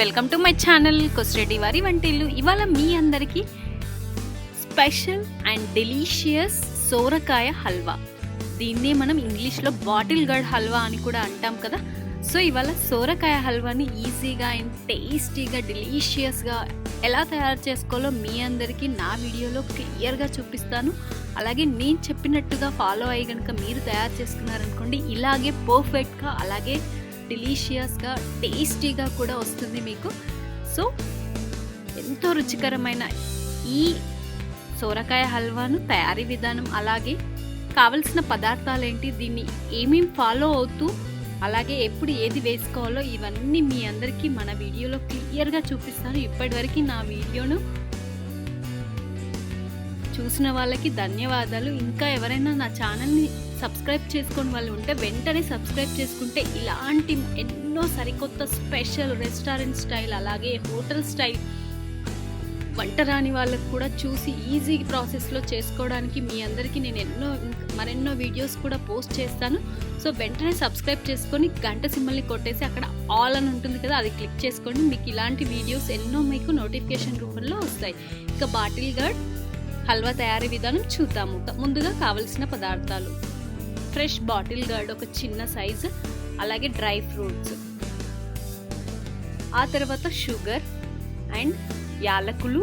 Welcome to my channel కొస్రెడ్డి వారి వంటిల్లు. ఇవాళ మీ అందరికీ స్పెషల్ అండ్ డెలీషియస్ సోరకాయ హల్వా, దీన్నే మనం ఇంగ్లీష్లో బాటిల్ గర్డ్ హల్వా అని కూడా అంటాం కదా. సో ఇవాళ సోరకాయ హల్వాని ఈజీగా అండ్ టేస్టీగా డెలీషియస్గా ఎలా తయారు చేసుకోవాలో మీ అందరికీ నా వీడియోలో క్లియర్గా చూపిస్తాను. అలాగే నేను చెప్పినట్టుగా ఫాలో అయ్యి కనుక మీరు తయారు చేసుకున్నారనుకోండి, ఇలాగే పర్ఫెక్ట్గా అలాగే డెలీషియస్గా టేస్టీగా కూడా వస్తుంది మీకు. సో ఎంతో రుచికరమైన ఈ సోరకాయ హల్వాను తయారీ విధానం, అలాగే కావలసిన పదార్థాలు ఏంటి, దీన్ని ఏమేమి ఫాలో అవుతూ అలాగే ఎప్పుడు ఏది వేసుకోవాలో ఇవన్నీ మీ అందరికీ మన వీడియోలో క్లియర్గా చూపిస్తాను. ఇప్పటివరకు నా వీడియోను చూసిన వాళ్ళకి ధన్యవాదాలు. ఇంకా ఎవరైనా నా ఛానల్ని సబ్స్క్రైబ్ చేసుకుని వాళ్ళు ఉంటే వెంటనే సబ్స్క్రైబ్ చేసుకుంటే ఇలాంటి ఎన్నో సరికొత్త స్పెషల్ రెస్టారెంట్ స్టైల్ అలాగే హోటల్ స్టైల్ వంట రాని వాళ్ళకు కూడా చూసి ఈజీ ప్రాసెస్లో చేసుకోవడానికి మీ అందరికీ నేను మరెన్నో వీడియోస్ కూడా పోస్ట్ చేస్తాను. సో వెంటనే సబ్స్క్రైబ్ చేసుకొని గంట సింబల్ని కొట్టేసి అక్కడ ఆల్ అని ఉంటుంది కదా, అది క్లిక్ చేసుకోండి. మీకు ఇలాంటి వీడియోస్ ఎన్నో మీకు నోటిఫికేషన్ రూపంలో వస్తాయి. ఇక బాటిల్ గర్డ్ హల్వా తయారీ విధానం చూద్దాము. ముందుగా కావలసిన పదార్థాలు: ఫ్రెష్ బాటిల్ గర్డ్ ఒక చిన్న సైజు, అలాగే డ్రై ఫ్రూట్స్, ఆ తర్వాత షుగర్ అండ్ యాలకులు,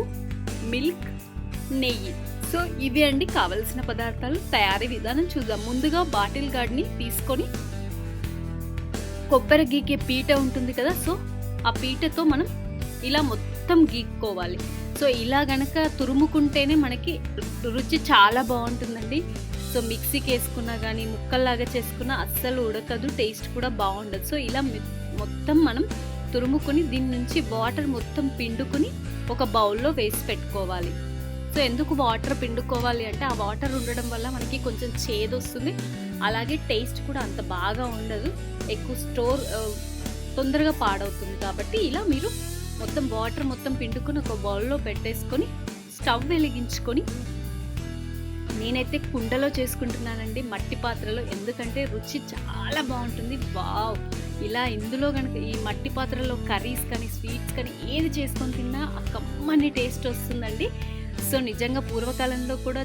మిల్క్, నెయ్యి. సో ఇవి అండి కావలసిన పదార్థాలు. తయారీ విధానం చూద్దాం. ముందుగా బాటిల్ గర్డ్ని తీసుకొని కొబ్బరి గీకే పీట ఉంటుంది కదా, సో ఆ పీటతో మనం ఇలా మొత్తం గీక్కోవాలి. సో ఇలా గనక తురుముకుంటేనే మనకి రుచి చాలా బాగుంటుందండి. సో మిక్సీకి వేసుకున్నా కానీ ముక్కల్లాగా చేసుకున్నా అస్సలు ఉడకదు, టేస్ట్ కూడా బాగుండదు. సో ఇలా మొత్తం మనం తురుముకొని దీని నుంచి వాటర్ మొత్తం పిండుకొని ఒక బౌల్లో వేసి పెట్టుకోవాలి. సో ఎందుకు వాటర్ పిండుకోవాలి అంటే, ఆ వాటర్ ఉండడం వల్ల మనకి కొంచెం చేదు వస్తుంది, అలాగే టేస్ట్ కూడా అంత బాగా ఉండదు, ఎక్కువ తొందరగా పాడవుతుంది. కాబట్టి ఇలా మీరు మొత్తం వాటర్ మొత్తం పిండుకొని ఒక బౌల్లో పెట్టేసుకొని స్టవ్ వెలిగించుకొని, నేనైతే కుండలో చేసుకుంటున్నానండి, మట్టి పాత్రలో, ఎందుకంటే రుచి చాలా బాగుంటుంది. వావ్! ఇలా ఇందులో కనుక ఈ మట్టి పాత్రలో కర్రీస్ కానీ స్వీట్స్ కానీ ఏది చేసుకొని తిన్నా ఆ కమ్మని టేస్ట్ వస్తుందండి. సో నిజంగా పూర్వకాలంలో కూడా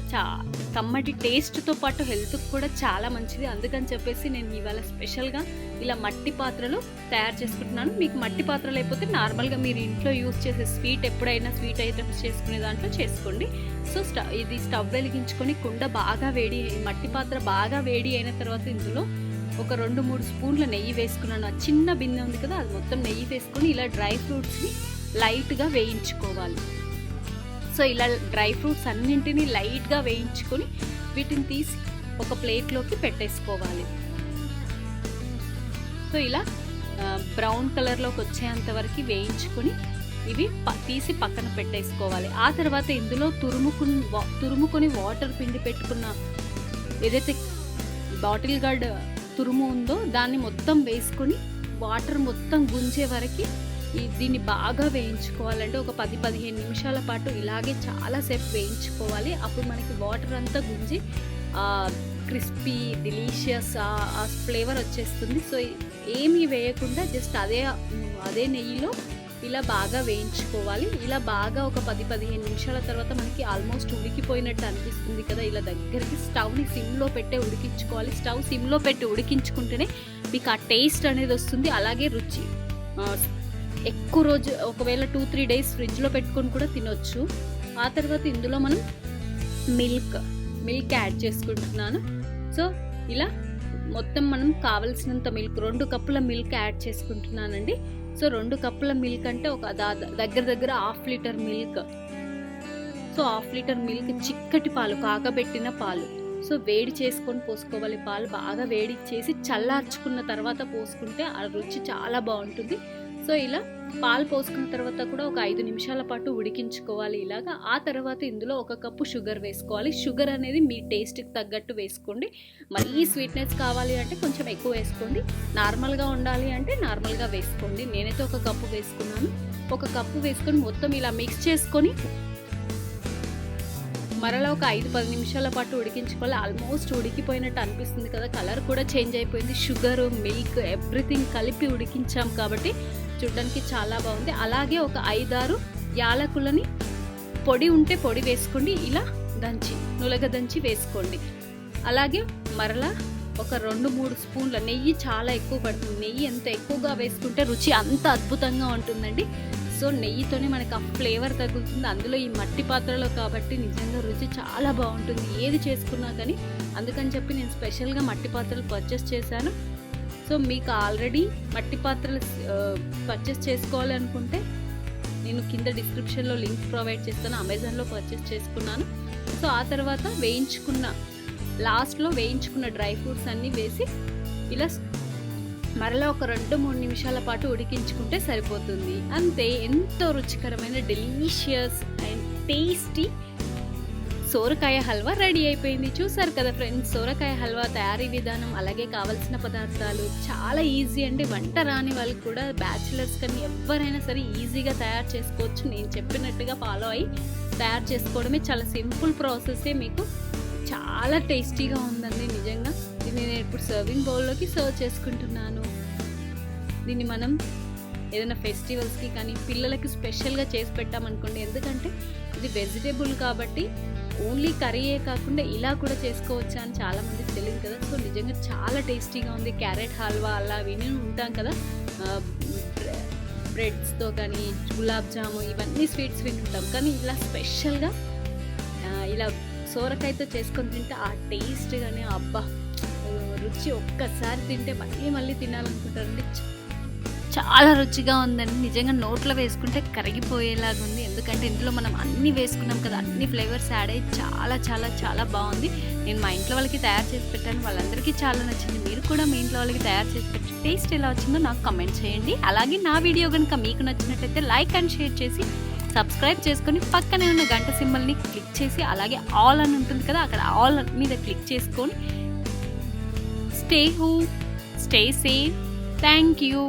కమ్మటి టేస్ట్తో పాటు హెల్త్కి కూడా చాలా మంచిది. అందుకని చెప్పేసి నేను ఇవాళ స్పెషల్గా ఇలా మట్టి పాత్రలో తయారు చేసుకుంటున్నాను. మీకు మట్టి పాత్ర లేకపోతే నార్మల్గా మీరు ఇంట్లో యూజ్ చేసే ఎప్పుడైనా స్వీట్ ఐటమ్స్ చేసుకునే దాంట్లో చేసుకోండి. సో ఇది స్టవ్ వెలిగించుకొని కుండ బాగా మట్టి పాత్ర బాగా వేడి అయిన తర్వాత ఇందులో ఒక 2-3 స్పూన్ల నెయ్యి వేసుకున్నాను. ఆ చిన్న బిన్నె ఉంది కదా, అది మొత్తం నెయ్యి వేసుకొని ఇలా డ్రై ఫ్రూట్స్ని లైట్గా వేయించుకోవాలి. సో ఇలా డ్రై ఫ్రూట్స్ అన్నింటినీ లైట్గా వేయించుకొని వీటిని తీసి ఒక ప్లేట్లోకి పెట్టేసుకోవాలి. సో ఇలా బ్రౌన్ కలర్లోకి వచ్చేంత వరకు వేయించుకొని ఇవి తీసి పక్కన పెట్టేసుకోవాలి. ఆ తర్వాత ఇందులో తురుముకొని వాటర్ పిండి పెట్టుకున్న ఏదైతే బాటిల్ గర్డ్ తురుము ఉందో దాన్ని మొత్తం వేసుకొని వాటర్ మొత్తం గుంజే వరకు దీన్ని బాగా వేయించుకోవాలంటే ఒక 10-15 నిమిషాల పాటు ఇలాగే చాలాసేపు వేయించుకోవాలి. అప్పుడు మనకి వాటర్ అంతా గుంజి క్రిస్పీ డెలీషియస్ ఆ ఫ్లేవర్ వచ్చేస్తుంది. సో ఏమీ వేయకుండా జస్ట్ అదే నెయ్యిలో ఇలా బాగా వేయించుకోవాలి. ఇలా బాగా ఒక 10-15 నిమిషాల తర్వాత మనకి ఆల్మోస్ట్ ఉడికిపోయినట్టు అనిపిస్తుంది కదా, ఇలా దగ్గరికి స్టవ్ని సిమ్లో పెట్టే ఉడికించుకోవాలి. స్టవ్ సిమ్లో పెట్టి ఉడికించుకుంటేనే మీకు ఆ టేస్ట్ అనేది వస్తుంది. అలాగే రుచి ఎక్కువ రోజు ఒకవేళ 2-3 డేస్ ఫ్రిడ్జ్లో పెట్టుకొని కూడా తినొచ్చు. ఆ తర్వాత ఇందులో మనం మిల్క్ యాడ్ చేసుకుంటున్నాను. సో ఇలా మొత్తం మనం కావలసినంత మిల్క్ 2 కప్పుల మిల్క్ యాడ్ చేసుకుంటున్నానండి. సో 2 కప్పుల మిల్క్ అంటే ఒక దగ్గర 1/2 litre milk. So 1/2 litre milk చిక్కటి పాలు, కాగబెట్టిన పాలు. సో వేడి చేసుకొని పోసుకోవాలి. పాలు బాగా వేడి చేసి చల్లార్చుకున్న తర్వాత పోసుకుంటే ఆ రుచి చాలా బాగుంటుంది. సో ఇలా పాలు పోసుకున్న తర్వాత కూడా ఒక 5 నిమిషాల పాటు ఉడికించుకోవాలి ఇలాగా. ఆ తర్వాత ఇందులో 1 కప్పు షుగర్ వేసుకోవాలి. షుగర్ అనేది మీ టేస్ట్కి తగ్గట్టు వేసుకోండి. మరీ స్వీట్నెస్ కావాలి అంటే కొంచెం ఎక్కువ వేసుకోండి, నార్మల్గా ఉండాలి అంటే నార్మల్గా వేసుకోండి. నేనైతే 1 కప్పు వేసుకున్నాను. 1 కప్పు వేసుకొని మొత్తం ఇలా మిక్స్ చేసుకొని మరలా ఒక 5-10 నిమిషాల పాటు ఉడికించుకోవాలి. ఆల్మోస్ట్ ఉడికిపోయినట్టు అనిపిస్తుంది కదా, కలర్ కూడా చేంజ్ అయిపోయింది. షుగర్, మిల్క్ ఎవ్రీథింగ్ కలిపి ఉడికించాం కాబట్టి చూడడానికి చాలా బాగుంది. అలాగే ఒక 5-6 యాలకులని పొడి ఉంటే పొడి వేసుకోండి, ఇలా నులగ దంచి వేసుకోండి. అలాగే మరలా ఒక 2-3 స్పూన్ల నెయ్యి, చాలా ఎక్కువ పడుతుంది. నెయ్యి ఎంత ఎక్కువగా వేసుకుంటే రుచి అంత అద్భుతంగా ఉంటుందండి. సో నెయ్యితోనే మనకు ఆ ఫ్లేవర్ తగులుతుంది. అందులో ఈ మట్టి పాత్రలో కాబట్టి నిజంగా రుచి చాలా బాగుంటుంది ఏది చేసుకున్నా కానీ. అందుకని చెప్పి నేను స్పెషల్గా మట్టి పాత్రలు పర్చేస్ చేశాను. సో మీకు ఆల్రెడీ మట్టి పాత్రలు పర్చేస్ చేసుకోవాలి అనుకుంటే నేను కింద డిస్క్రిప్షన్లో లింక్ ప్రొవైడ్ చేస్తాను. అమెజాన్లో పర్చేస్ చేసుకున్నాను. సో ఆ తర్వాత లాస్ట్లో వేయించుకున్న డ్రై ఫ్రూట్స్ అన్నీ వేసి ఇలా మరలా ఒక 2-3 నిమిషాల పాటు ఉడికించుకుంటే సరిపోతుంది. అంతే, ఎంతో రుచికరమైన డెలీషియస్ అండ్ టేస్టీ సోరకాయ హల్వా రెడీ అయిపోయింది. చూసారు కదా ఫ్రెండ్స్, సోరకాయ హల్వా తయారీ విధానం అలాగే కావాల్సిన పదార్థాలు చాలా ఈజీ అండి. వంట రాని వాళ్ళకి కూడా, బ్యాచిలర్స్ కానీ ఎవరైనా సరే ఈజీగా తయారు చేసుకోవచ్చు. నేను చెప్పినట్టుగా ఫాలో అయ్యి తయారు చేసుకోవడమే చాలా సింపుల్ ప్రాసెసే. మీకు చాలా టేస్టీగా ఉందండి నిజంగా. దీన్ని నేను ఇప్పుడు సర్వింగ్ బౌల్లోకి సర్వ్ చేసుకుంటున్నాను. దీన్ని మనం ఏదైనా ఫెస్టివల్స్కి కానీ పిల్లలకి స్పెషల్గా చేసి పెట్టామనుకోండి, ఎందుకంటే ఇది వెజిటేబుల్ కాబట్టి ఓన్లీ కర్రీయే కాకుండా ఇలా కూడా చేసుకోవచ్చా అని చాలామందికి తెలియదు కదా. సో నిజంగా చాలా టేస్టీగా ఉంది. క్యారెట్ హల్వా అలా విని ఉంటాం కదా, బ్రెడ్స్తో కానీ గులాబ్ జాము ఇవన్నీ స్వీట్స్ విని ఉంటాం, కానీ ఇలా స్పెషల్గా ఇలా సోరకాయతో చేసుకొని తింటే ఆ టేస్ట్ కానీ అబ్బా రుచి ఒక్కసారి తింటే మళ్ళీ తినాలనుకుంటారండి. చాలా రుచిగా ఉందండి నిజంగా. నోట్లో వేసుకుంటే కరిగిపోయేలాగా ఉంది, ఎందుకంటే ఇందులో మనం అన్నీ వేసుకున్నాం కదా, అన్ని ఫ్లేవర్స్ యాడ్ అయ్యి చాలా చాలా చాలా బాగుంది. నేను మా ఇంట్లో వాళ్ళకి తయారు చేసి పెట్టాను, వాళ్ళందరికీ చాలా నచ్చింది. మీరు కూడా మీ ఇంట్లో వాళ్ళకి తయారు చేసి పెట్టి టేస్ట్ ఎలా వచ్చిందో నాకు కమెంట్ చేయండి. అలాగే నా వీడియో కనుక మీకు నచ్చినట్టయితే లైక్ అండ్ షేర్ చేసి సబ్స్క్రైబ్ చేసుకొని పక్కనే ఉన్న గంట సింబల్ని క్లిక్ చేసి అలాగే ఆల్ అని ఉంటుంది కదా, అక్కడ ఆల్ మీద క్లిక్ చేసుకొని stay home, stay safe. Thank you.